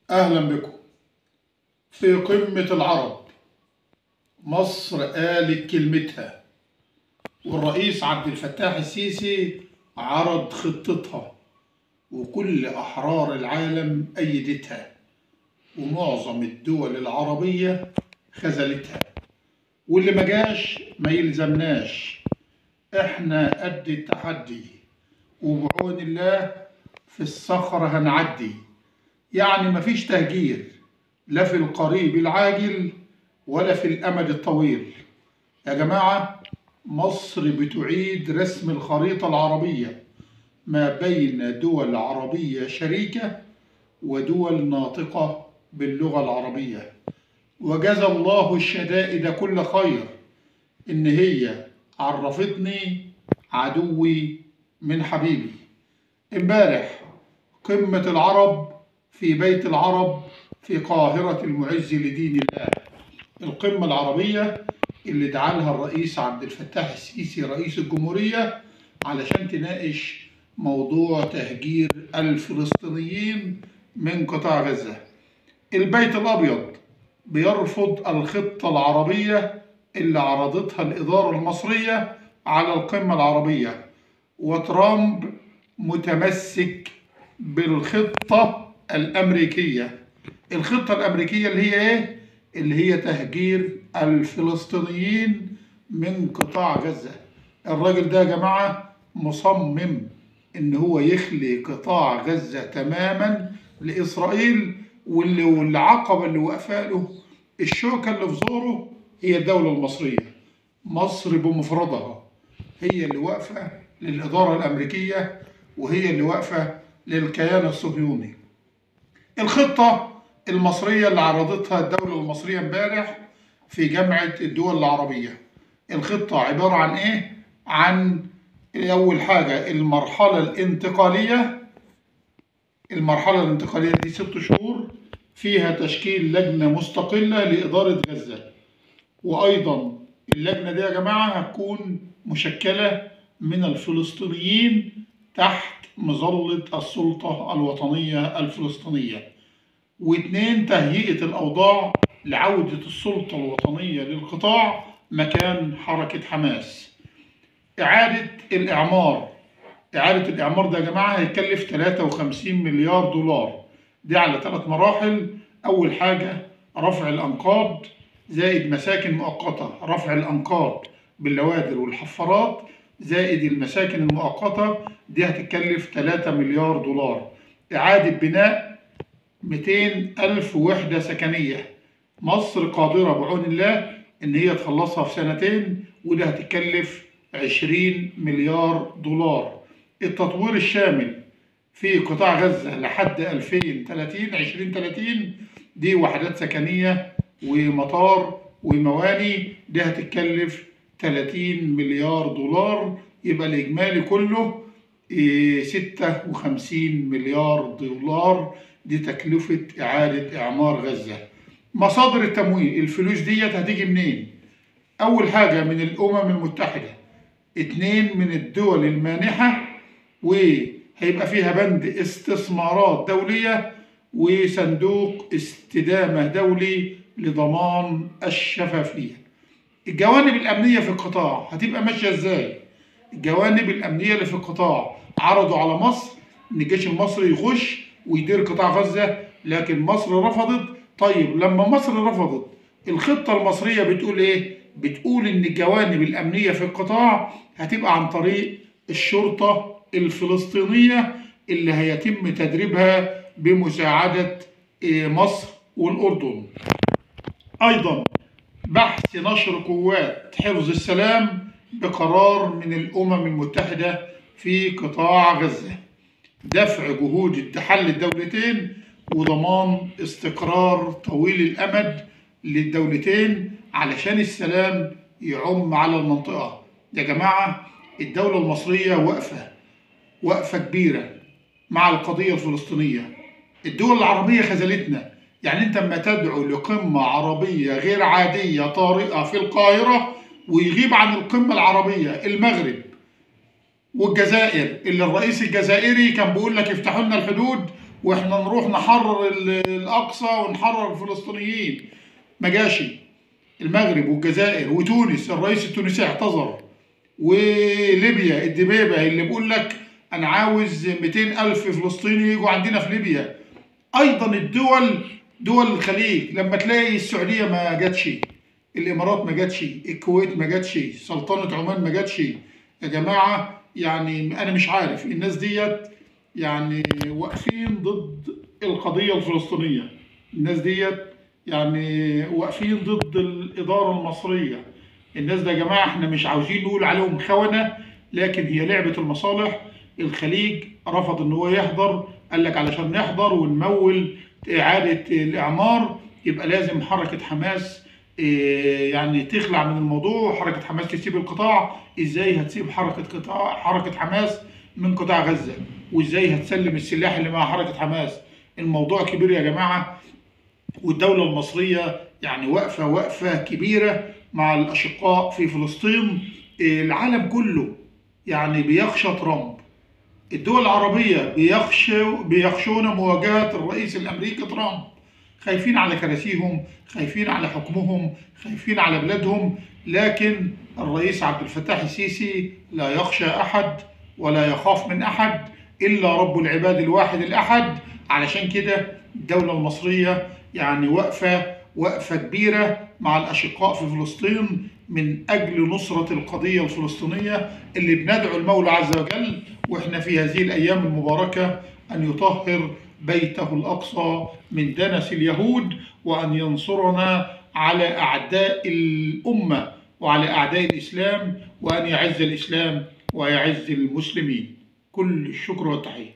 أهلا بكم. في قمة العرب مصر قالت كلمتها، والرئيس عبد الفتاح السيسي عرض خطتها، وكل أحرار العالم أيدتها، ومعظم الدول العربية خذلتها. واللي ما جاش ما يلزمناش، احنا قد التحدي، وبعون الله في الصخر هنعدي. يعني مفيش تهجير، لا في القريب العاجل ولا في الأمد الطويل. يا جماعة، مصر بتعيد رسم الخريطة العربية ما بين دول عربية شريكة ودول ناطقة باللغة العربية. وجزى الله الشدائد كل خير، إن هي عرفتني عدوي من حبيبي. امبارح قمة العرب في بيت العرب في قاهرة المعز لدين الله، القمة العربية اللي دعا لها الرئيس عبد الفتاح السيسي رئيس الجمهورية علشان تناقش موضوع تهجير الفلسطينيين من قطاع غزة. البيت الأبيض بيرفض الخطة العربية اللي عرضتها الإدارة المصرية على القمة العربية، وترامب متمسك بالخطة الأمريكية. الخطة الأمريكية اللي هي إيه؟ اللي هي تهجير الفلسطينيين من قطاع غزة. الراجل ده يا جماعة مصمم إن هو يخلي قطاع غزة تماما لإسرائيل، والعقبة اللي واقفة له، الشوكة اللي في زوره، هي الدولة المصرية. مصر بمفردها هي اللي واقفة للإدارة الأمريكية، وهي اللي واقفة للكيان الصهيوني. الخطة المصرية اللي عرضتها الدولة المصرية امبارح في جامعة الدول العربية، الخطة عبارة عن إيه؟ عن أول حاجة المرحلة الانتقالية. المرحلة الانتقالية دي 6 شهور، فيها تشكيل لجنة مستقلة لإدارة غزة. وأيضا اللجنة دي يا جماعة هتكون مشكلة من الفلسطينيين تحت مظلة السلطة الوطنية الفلسطينية. واثنين، تهيئة الأوضاع لعودة السلطة الوطنية للقطاع مكان حركة حماس. إعادة الإعمار. إعادة الإعمار ده يا جماعة هيكلف 53 مليار دولار، دي على 3 مراحل. أول حاجة رفع الأنقاض زائد مساكن مؤقتة، رفع الأنقاض باللوادر والحفارات زائد المساكن المؤقتة، دي هتكلف 3 مليار دولار. إعادة بناء 200,000 وحدة سكنية، مصر قادرة بعون الله إن هي تخلصها في 2 سنين، وده هتكلف 20 مليار دولار. التطوير الشامل في قطاع غزة لحد 2030 دي وحدات سكنية ومطار ومواني، دي هتكلف 30 مليار دولار. يبقى الإجمالي كله 56 مليار دولار، دي تكلفة إعادة إعمار غزة. مصادر التمويل، الفلوس ديت هتيجي منين؟ أول حاجة من الأمم المتحدة، 2 من الدول المانحة، وهيبقى فيها بند استثمارات دولية وصندوق استدامة دولي لضمان الشفافية. الجوانب الأمنية في القطاع هتبقى ماشية إزاي؟ الجوانب الأمنية اللي في القطاع عرضوا على مصر إن الجيش المصري يخش ويدير قطاع غزة، لكن مصر رفضت. طيب لما مصر رفضت، الخطة المصرية بتقول إيه؟ بتقول إن الجوانب الأمنية في القطاع هتبقى عن طريق الشرطة الفلسطينية اللي هيتم تدريبها بمساعدة مصر والأردن. أيضا بحث نشر قوات حفظ السلام بقرار من الأمم المتحدة في قطاع غزة، دفع جهود حل الدولتين وضمان استقرار طويل الأمد للدولتين علشان السلام يعم على المنطقة. يا جماعة، الدولة المصرية وقفة كبيرة مع القضية الفلسطينية. الدول العربية خذلتنا. يعني أنت لما تدعو لقمة عربية غير عادية طارئة في القاهرة، ويغيب عن القمة العربية المغرب والجزائر، اللي الرئيس الجزائري كان بيقول لك افتحوا لنا الحدود واحنا نروح نحرر الاقصى ونحرر الفلسطينيين. ما جاش. المغرب والجزائر وتونس الرئيس التونسي اعتذر، وليبيا الدبيبه اللي بيقول لك انا عاوز 200,000 فلسطيني يجوا عندنا في ليبيا. ايضا دول الخليج لما تلاقي السعوديه ما جاتش، الامارات ما جاتش، الكويت ما جاتش، سلطنه عمان ما جاتش. يا جماعه يعني انا مش عارف الناس ديت يعني واقفين ضد القضيه الفلسطينيه. الناس ديت يعني واقفين ضد الاداره المصريه. الناس ده يا جماعه احنا مش عاوزين نقول عليهم خونه، لكن هي لعبه المصالح. الخليج رفض ان هو يحضر، قال لك علشان نحضر ونمول اعاده الاعمار يبقى لازم حركه حماس يعني تخلع من الموضوع، وحركه حماس تسيب القطاع. ازاي هتسيب حركه حماس من قطاع غزه؟ وازاي هتسلم السلاح اللي مع حركه حماس؟ الموضوع كبير يا جماعه، والدوله المصريه يعني وقفه كبيره مع الاشقاء في فلسطين. العالم كله يعني بيخشى ترامب، الدول العربية بيخشون مواجهة الرئيس الأمريكي ترامب، خايفين على كراسيهم، خايفين على حكمهم، خايفين على بلادهم. لكن الرئيس عبد الفتاح السيسي لا يخشى أحد ولا يخاف من أحد إلا رب العباد الواحد الأحد. علشان كده الدولة المصرية يعني وقفة كبيرة مع الأشقاء في فلسطين من أجل نصرة القضية الفلسطينية اللي بندعو المولى عز وجل وإحنا في هذه الأيام المباركة أن يطهر بيته الأقصى من دنس اليهود، وأن ينصرنا على أعداء الأمة وعلى أعداء الإسلام، وأن يعز الإسلام ويعز المسلمين. كل الشكر والتحية.